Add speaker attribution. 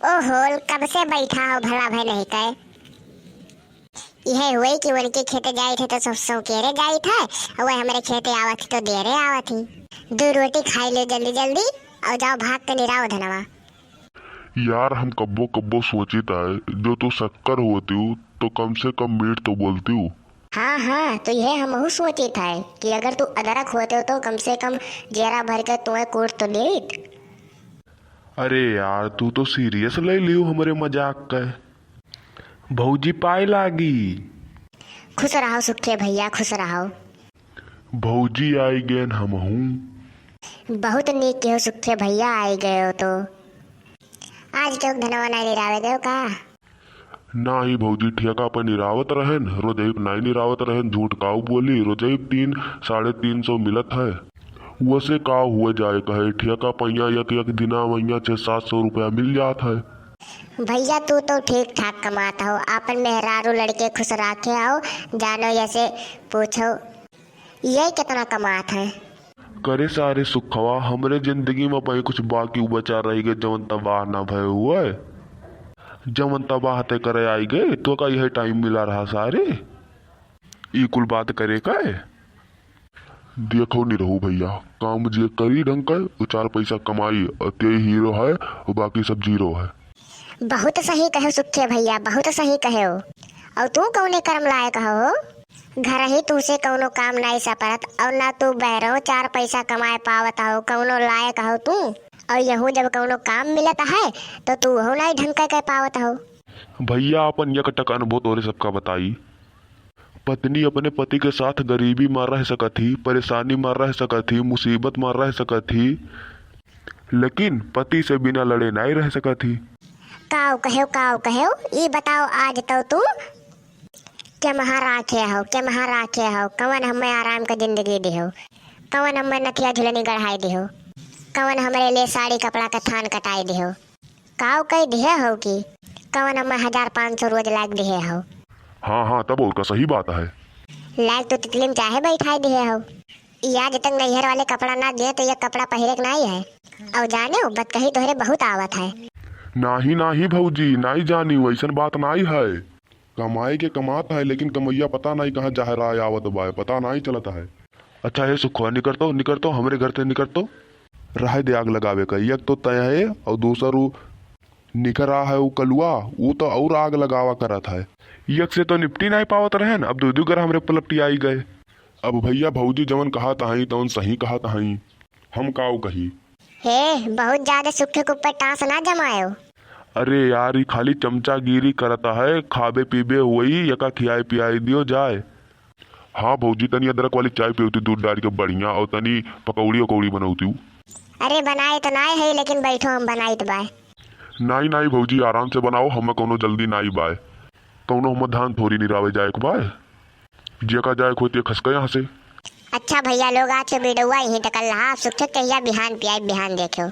Speaker 1: ओहो, कब से बैठा हो भला भाई नहीं कहे। यह हुई कि उनके खेते जाई थे तो सब सौ केरे जाई थे, और वह हमारे खेते आवत थी तो देरे आवत थी। दो रोटी खाई ले जल्दी जल्दी और जाओ भाग के निराओ धनवा।
Speaker 2: यार हम कब्बो कब्बो सोची था जो तू शक्कर होती हूँ तो कम से कम मीठ तो बोलती हूँ।
Speaker 1: हाँ हाँ, तो यह हम सोची था कि अगर तू अदरक होते हो तो कम से कम जेरा भर के तुम्हें कूट तो लेत।
Speaker 2: अरे यार तू तो सीरियस ले लियो हमारे मजाक का। भौजी पाए लागी।
Speaker 1: खुश रहो सुखे भैया, खुश रहो।
Speaker 2: भौजी आई गए हम हूँ।
Speaker 1: बहुत नीक के हो सुखे भैया, आई गए हो तो। आज क्यों धनवा नहीं निरावे दे का?
Speaker 2: ना ही भौजी ठेका पर निरावत रहन, रोजैब नहीं निरावत रहन, झूठ काऊ बोली। रोजैब 300-350 मिलत है। वैसे का हुए जाए कहे ठेका पैया एक एक दिना मैया 600-700 रुपया मिल जात है।
Speaker 1: भैया तू तो ठीक ठाक कमाता हो, अपन मेहरारू लड़के खुश रखे आओ, जानो ऐसे पूछो ये कितना कमात है।
Speaker 2: करे सारे सुखवा हमरे जिंदगी में पही कुछ बाकी बचा रही गए जवन तबाह ना भय हुआ। जवन तबाह ते करे आई गए तो का यह टाइम मिला रहा सारे ई कुल बात करे का है। देखो नहीं रहू भैया, काम जे करी ढंग का वो 4 पैसा कमाई और ते हीरो है और बाकी सब जीरो है।
Speaker 1: बहुत सही कहो सुखे भैया, बहुत सही कहो। और तू कौने कर्म लायक हो? घर ही तू से कौनो काम नहीं सपरत और ना तू बहरो 4 पैसा कमाए पावत हो, कौनो लायक हो तू। और यहू जब कौनो काम मिलता है तो तू हो नहीं ढंग का कह पावत हो।
Speaker 2: भैया अपन यक टक अनुभव तोरे सबका बताई। पत्नी अपने पति के साथ गरीबी में रह सकत ही, परेशानी में रह सकत ही, मुसीबत में रह सकत ही, लेकिन पति से बिना लड़े नहीं रह सकत ही।
Speaker 1: काऊ कहो ये बताओ आज तो तू क्या महाराखे हो, क्या महाराखे हो? कवन हमें आराम का जिंदगी दे हो, कवन हमें नथिया झुलनी गढ़ाई दे हो, कवन हमारे लिए साड़ी कपड़ा का थान कटाई दे हो, काऊ कही दिए हो कि कवन हमें 1500 रोज लाग दिए हो।
Speaker 2: हाँ तब उसका सही बात है।
Speaker 1: लाग तो तितली में चाहे बैठाई दिए हो। या जब तक नैहर वाले कपड़ा ना दे तो ये कपड़ा पहरे नहीं है। और जाने हो बत कही तोहरे बहुत आवत है।
Speaker 2: नाही भौजी नहीं जानी, वैसन बात नहीं है। कमाए के कमात है लेकिन कमैया पता नहीं कहाँ जा रहा है, आवत बाय पता नहीं चलता है। अच्छा है सुखवा निकल तो हमरे घर से निकल तो रह दे आग लगावे का। एक तो तय है और दूसर निकल रहा है वो कलुआ, वो तो और आग लगावा करत है। एक से तो निपटी नहीं पावत रहे, अब दो घर हमरे पलपटी आई गए। अब भैया भौजी जवन कहा तहाई तवन सही कहा तहाई, हम काऊ कही।
Speaker 1: हे बहुत ज्यादा सुखे के ऊपर टांस ना जमायो।
Speaker 2: अरे यार ये खाली चमचागिरी करता है, खाबे पीबे हुई यका खियाई पियाई दियो जाए। हाँ भौजी तनी अदरक वाली चाय पीती दूध डाल के बढ़िया, और तनी पकौड़ी उकौड़ी बनौती हूँ।
Speaker 1: अरे बनाए तो नहीं है लेकिन बैठो हम बनाई तो बाय।
Speaker 2: नहीं भौजी आराम से बनाओ, हमें कोनो जल्दी नहीं बाय। कौनो हम धान थोड़ी निरावे जाए बाय, जेका जाए होती है खसका यहाँ से।
Speaker 1: अच्छा भैया लोग आज के वीडियो यहीं टकल रहा, सुखे कहिया बिहान पियाई बिहान देखो।